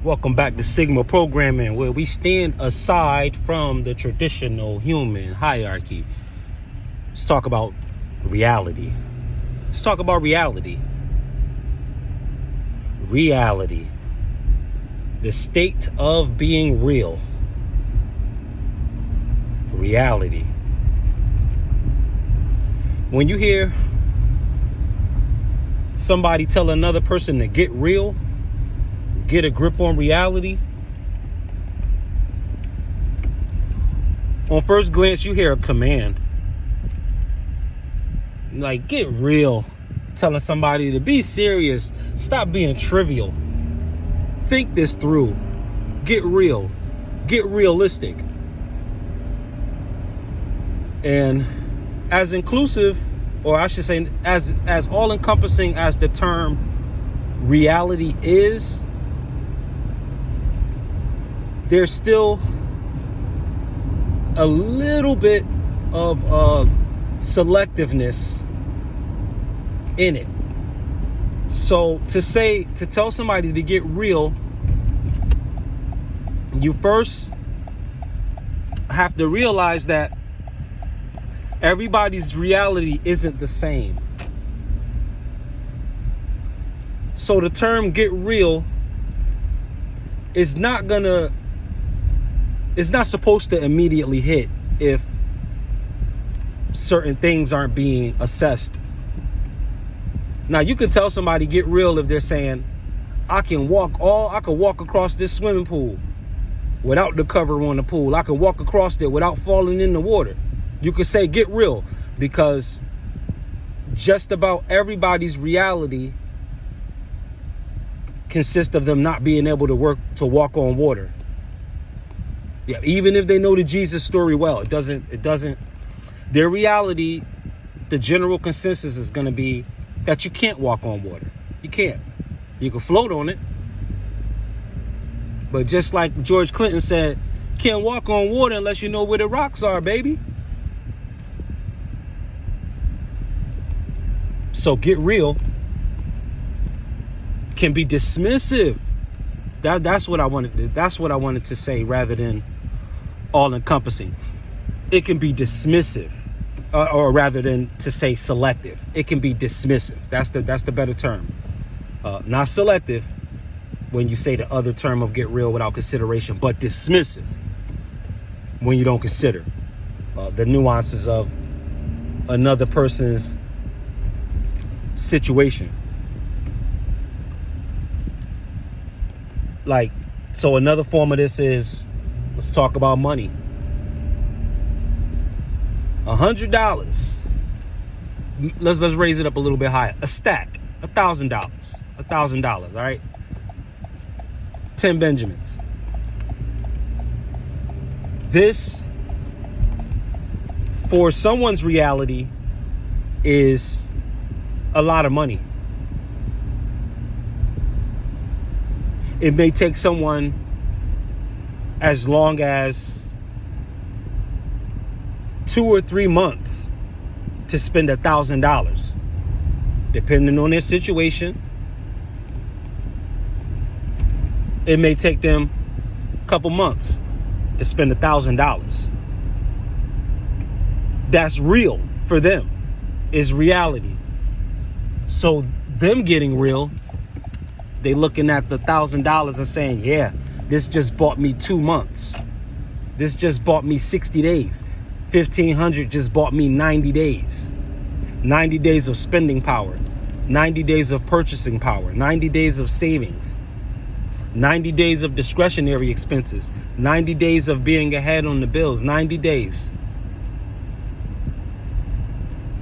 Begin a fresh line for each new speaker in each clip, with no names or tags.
Welcome back to Sigma Programming, where we stand aside from the traditional human hierarchy. Let's talk about reality. Let's talk about reality. Reality. The state of being real. Reality. When you hear somebody tell another person to get real, get a grip on reality, on first glance, you hear a command. Like, get real. Telling somebody to be serious. Stop being trivial. Think this through. Get real. Get realistic. And as inclusive, or I should say, as all-encompassing as the term reality is, there's still a little bit of selectiveness in it. So to tell somebody to get real, you first have to realize that everybody's reality isn't the same. So the term get real is not supposed to immediately hit if certain things aren't being assessed. Now, you can tell somebody get real if they're saying, I can walk across this swimming pool without the cover on the pool. I can walk across it without falling in the water. You could say get real, because just about everybody's reality consists of them not being able to walk on water. Yeah, even if they know the Jesus story well, it doesn't, their reality, the general consensus is going to be that you can't walk on water. You can't. You can float on it. But just like George Clinton said, you can't walk on water unless you know where the rocks are, baby. So get real can be dismissive. That's what I wanted to say, rather than all-encompassing. It can be dismissive, or rather than to say selective. It can be dismissive. That's the better term. Not selective when you say the other term of get real without consideration, but dismissive when you don't consider the nuances of another person's situation. Like, so another form of this is, let's talk about money. $100. Let's raise it up a little bit higher. A stack. $1,000. $1,000. All right. 10 Benjamins. This, for someone's reality, is a lot of money. It may take someone as long as 2 or 3 months to spend $1,000, depending on their situation. It may take them a couple months to spend $1,000. That's real for them, is reality. So them getting real, they looking at the $1,000 and saying, yeah, this just bought me 2 months. This just bought me 60 days. 1,500 just bought me 90 days. 90 days of spending power. 90 days of purchasing power. 90 days of savings. 90 days of discretionary expenses. 90 days of being ahead on the bills. 90 days.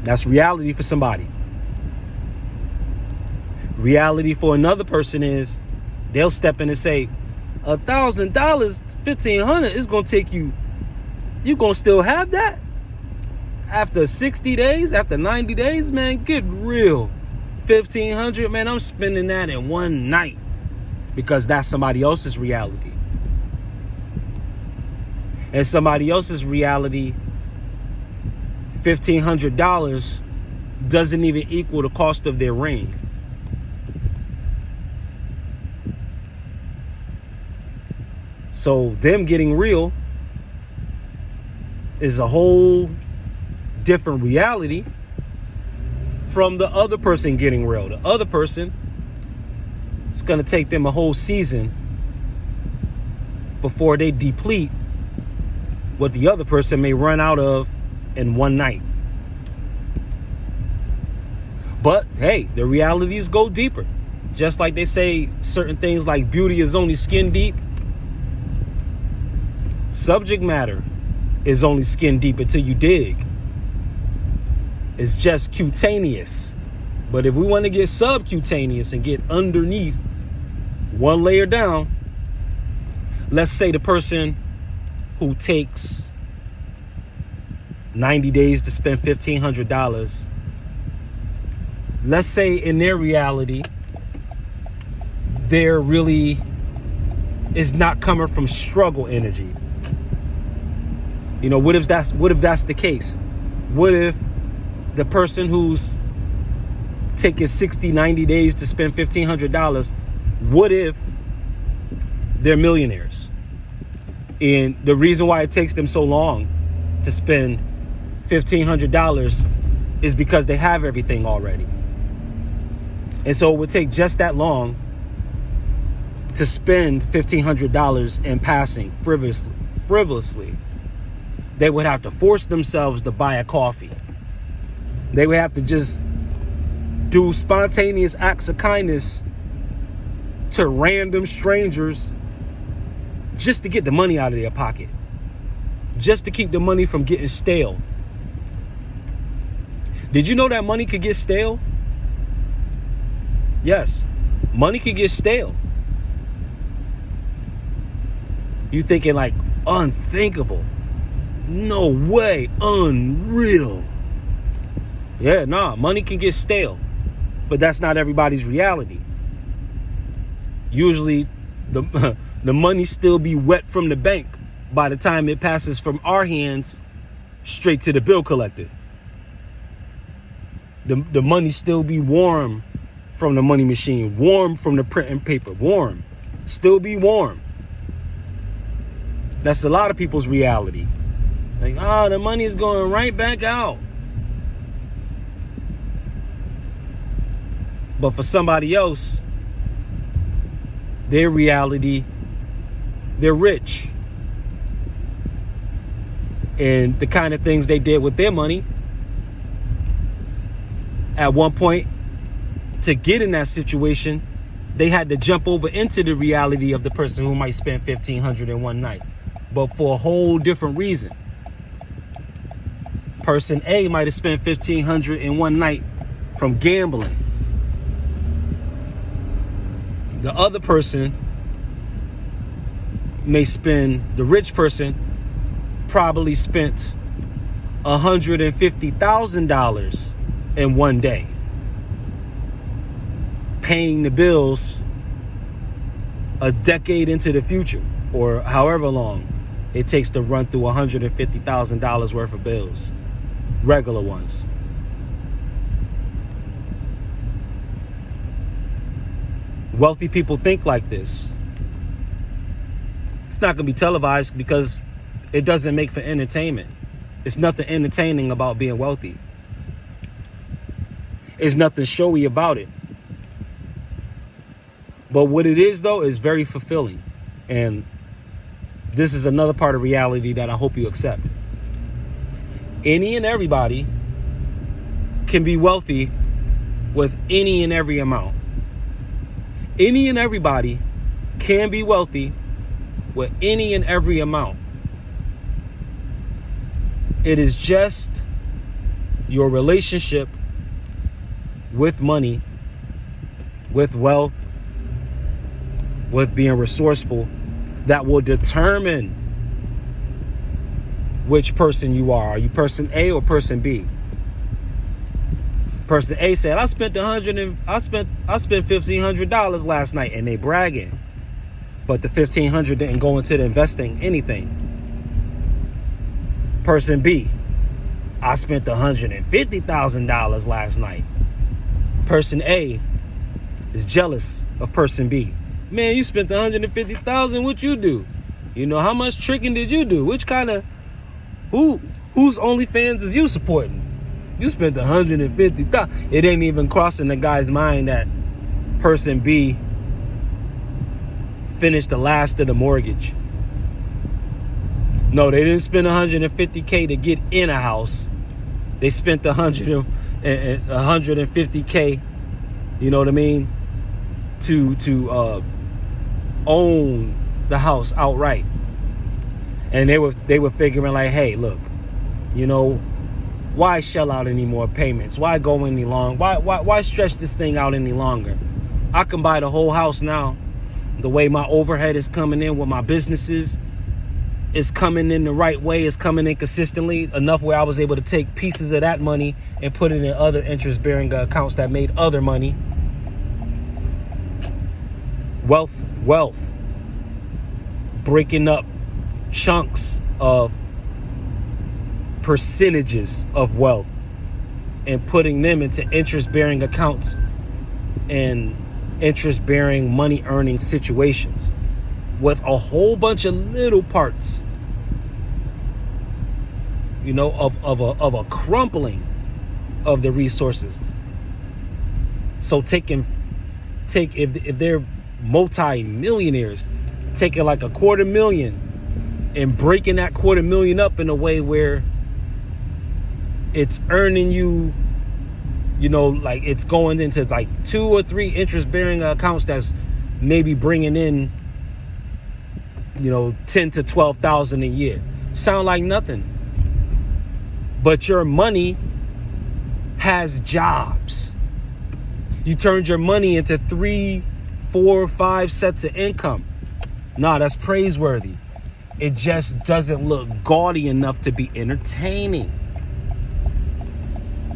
That's reality for somebody. Reality for another person is they'll step in and say, $1,000, $1,500 is going to take you. You going to still have that? After 60 days, after 90 days, man, get real. 1,500, man, I'm spending that in one night, because that's somebody else's reality. And somebody else's reality, $1,500 doesn't even equal the cost of their ring. So them getting real is a whole different reality from the other person getting real. The other person, it's going to take them a whole season before they deplete what the other person may run out of in one night. But hey, the realities go deeper. Just like they say certain things like beauty is only skin deep. Subject matter is only skin deep until you dig. It's just cutaneous. But if we want to get subcutaneous and get underneath, one layer down, let's say the person who takes 90 days to spend $1,500, let's say in their reality, there really is not coming from struggle energy. You know, what if that's the case? What if the person who's taking 60, 90 days to spend $1,500, what if they're millionaires? And the reason why it takes them so long to spend $1,500 is because they have everything already. And so it would take just that long to spend $1,500 in passing frivolously. They would have to force themselves to buy a coffee. They would have to just do spontaneous acts of kindness to random strangers just to get the money out of their pocket, just to keep the money from getting stale. Did you know that money could get stale? Yes, money could get stale. You thinking like unthinkable, no way, unreal. Yeah, nah, money can get stale, but that's not everybody's reality. Usually the money still be wet from the bank by the time it passes from our hands straight to the bill collector. The money still be warm from the money machine, warm from the print and paper, warm, still be warm. That's a lot of people's reality. Like, the money is going right back out. But for somebody else, their reality, they're rich. And the kind of things they did with their money, at one point, to get in that situation, they had to jump over into the reality of the person who might spend $1,500 in one night, but for a whole different reason. Person A might have spent $1,500 in one night from gambling. The other person may spend, the rich person probably spent $150,000 in one day, paying the bills a decade into the future, or however long it takes to run through $150,000 worth of bills, regular ones. Wealthy people think like this. It's not going to be televised because it doesn't make for entertainment. It's nothing entertaining about being wealthy. There's nothing showy about it. But what it is, though, is very fulfilling. And this is another part of reality that I hope you accept. Any and everybody can be wealthy with any and every amount. Any and everybody can be wealthy with any and every amount. It is just your relationship with money, with wealth, with being resourceful that will determine which person you are. Are you person A or person B? Person A said, I spent $1,500 last night, and they bragging. But the $1,500 didn't go into the investing anything. Person B, I spent $150,000 last night. Person A is jealous of person B. Man, you spent $150,000. What you do? You know, how much tricking did you do? Which kind of, whose OnlyFans is you supporting? You spent $150,000. It ain't even crossing the guy's mind that person B finished the last of the mortgage. No, they didn't spend $150K to get in a house. They spent $150K, you know what I mean, to own the house outright. And they were figuring like, hey, look, you know, why shell out any more payments? Why go any long? Why stretch this thing out any longer? I can buy the whole house now. The way my overhead is coming in with my businesses is coming in the right way, is coming in consistently enough where I was able to take pieces of that money and put it in other interest-bearing accounts that made other money. Wealth. Breaking up chunks of percentages of wealth and putting them into interest-bearing accounts and interest-bearing money-earning situations with a whole bunch of little parts, you know, of a crumpling of the resources. So if they're multi-millionaires, taking like $250,000 and breaking that $250,000 up in a way where it's earning you, you know, like it's going into like 2 or 3 interest-bearing accounts that's maybe bringing in, you know, $10,000 to $12,000 a year. Sound like nothing. But your money has jobs. You turned your money into 3, 4, 5 sets of income. Nah, that's praiseworthy. It just doesn't look gaudy enough to be entertaining.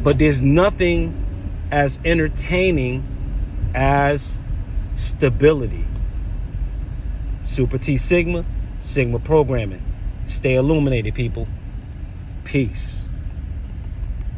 But there's nothing as entertaining as stability. Super T Sigma, Sigma programming. Stay illuminated, people. Peace.